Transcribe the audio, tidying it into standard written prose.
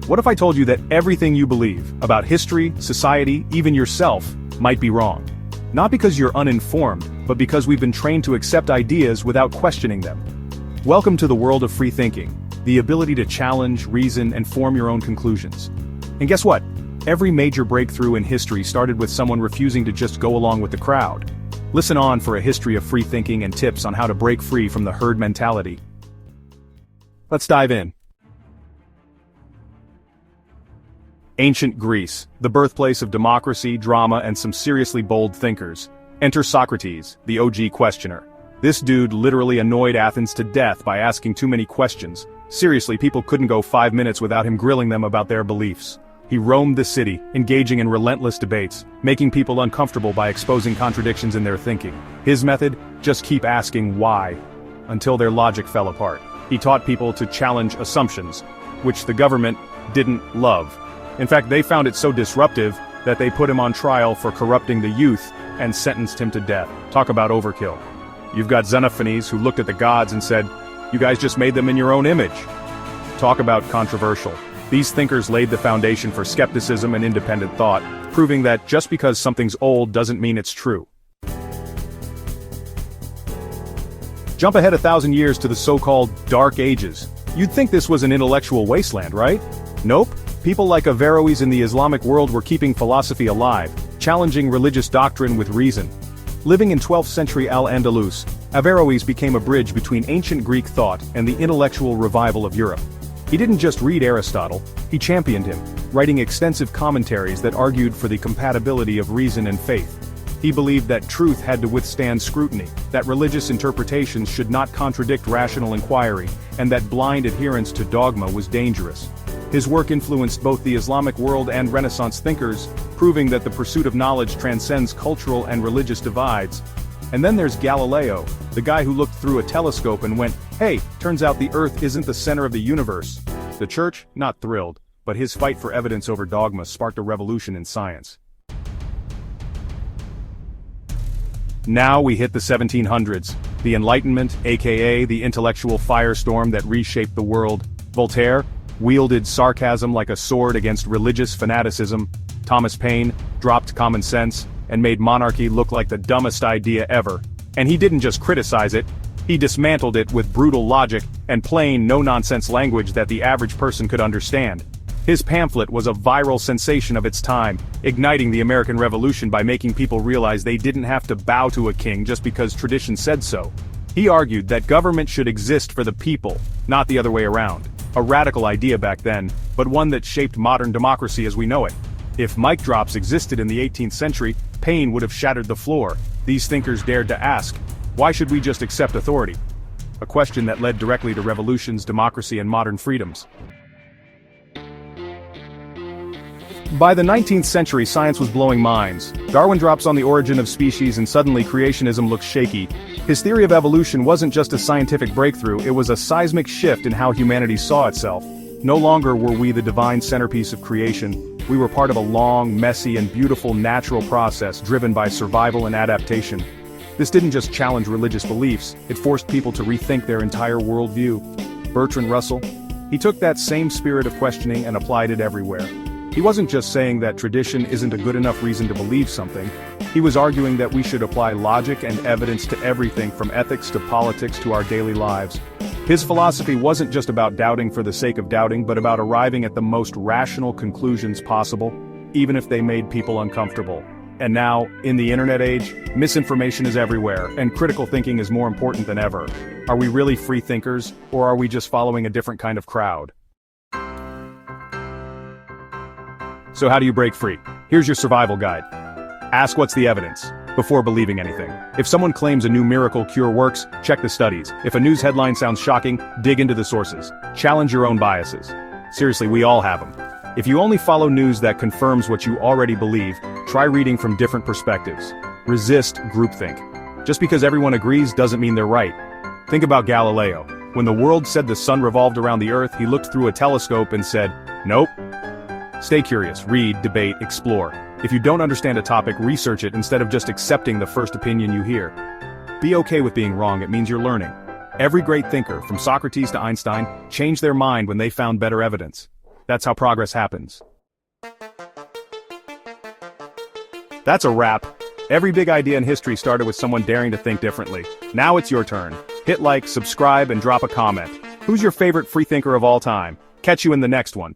What if I told you that everything you believe about history, society, even yourself, might be wrong? Not because you're uninformed, but because we've been trained to accept ideas without questioning them. Welcome to the world of free thinking, the ability to challenge, reason, and form your own conclusions. And guess what? Every major breakthrough in history started with someone refusing to just go along with the crowd. Listen on for a history of free thinking and tips on how to break free from the herd mentality. Let's dive in. Ancient Greece, the birthplace of democracy, drama, and some seriously bold thinkers. Enter Socrates, the OG questioner. This dude literally annoyed Athens to death by asking too many questions. Seriously, people couldn't go 5 minutes without him grilling them about their beliefs. He roamed the city, engaging in relentless debates, making people uncomfortable by exposing contradictions in their thinking. His method? Just keep asking why, until their logic fell apart. He taught people to challenge assumptions, which the government didn't love. In fact, they found it so disruptive that they put him on trial for corrupting the youth and sentenced him to death. Talk about overkill. You've got Xenophanes who looked at the gods and said, "You guys just made them in your own image." Talk about controversial. These thinkers laid the foundation for skepticism and independent thought, proving that just because something's old doesn't mean it's true. Jump ahead 1,000 years to the so-called Dark Ages. You'd think this was an intellectual wasteland, right? Nope. People like Averroes in the Islamic world were keeping philosophy alive, challenging religious doctrine with reason. Living in 12th century Al-Andalus, Averroes became a bridge between ancient Greek thought and the intellectual revival of Europe. He didn't just read Aristotle, he championed him, writing extensive commentaries that argued for the compatibility of reason and faith. He believed that truth had to withstand scrutiny, that religious interpretations should not contradict rational inquiry, and that blind adherence to dogma was dangerous. His work influenced both the Islamic world and Renaissance thinkers, proving that the pursuit of knowledge transcends cultural and religious divides. And then there's Galileo, the guy who looked through a telescope and went, "Hey, turns out the Earth isn't the center of the universe." The church, not thrilled, but his fight for evidence over dogma sparked a revolution in science. Now we hit the 1700s, the Enlightenment, aka the intellectual firestorm that reshaped the world. Voltaire wielded sarcasm like a sword against religious fanaticism. Thomas Paine dropped common sense and made monarchy look like the dumbest idea ever. And he didn't just criticize it, he dismantled it with brutal logic and plain, no-nonsense language that the average person could understand. His pamphlet was a viral sensation of its time, igniting the American Revolution by making people realize they didn't have to bow to a king just because tradition said so. He argued that government should exist for the people, not the other way around. A radical idea back then, but one that shaped modern democracy as we know it. If mic drops existed in the 18th century, Paine would have shattered the floor. These thinkers dared to ask, why should we just accept authority? A question that led directly to revolutions, democracy, and modern freedoms. By the 19th century, science was blowing minds. Darwin drops on the origin of species and suddenly creationism looks shaky. His theory of evolution wasn't just a scientific breakthrough, it was a seismic shift in how humanity saw itself. No longer were we the divine centerpiece of creation, we were part of a long, messy, and beautiful natural process driven by survival and adaptation. This didn't just challenge religious beliefs, it forced people to rethink their entire worldview. Bertrand Russell? He took that same spirit of questioning and applied it everywhere. He wasn't just saying that tradition isn't a good enough reason to believe something, he was arguing that we should apply logic and evidence to everything from ethics to politics to our daily lives. His philosophy wasn't just about doubting for the sake of doubting, but about arriving at the most rational conclusions possible, even if they made people uncomfortable. And now, in the internet age, misinformation is everywhere, and critical thinking is more important than ever. Are we really free thinkers, or are we just following a different kind of crowd? So how do you break free? Here's your survival guide. Ask what's the evidence before believing anything. If someone claims a new miracle cure works, check the studies. If a news headline sounds shocking, dig into the sources. Challenge your own biases. Seriously, we all have them. If you only follow news that confirms what you already believe, try reading from different perspectives. Resist groupthink. Just because everyone agrees doesn't mean they're right. Think about Galileo. When the world said the sun revolved around the earth, he looked through a telescope and said, "Nope." Stay curious, read, debate, explore. If you don't understand a topic, research it instead of just accepting the first opinion you hear. Be okay with being wrong, it means you're learning. Every great thinker, from Socrates to Einstein, changed their mind when they found better evidence. That's how progress happens. That's a wrap. Every big idea in history started with someone daring to think differently. Now it's your turn. Hit like, subscribe, and drop a comment. Who's your favorite freethinker of all time? Catch you in the next one.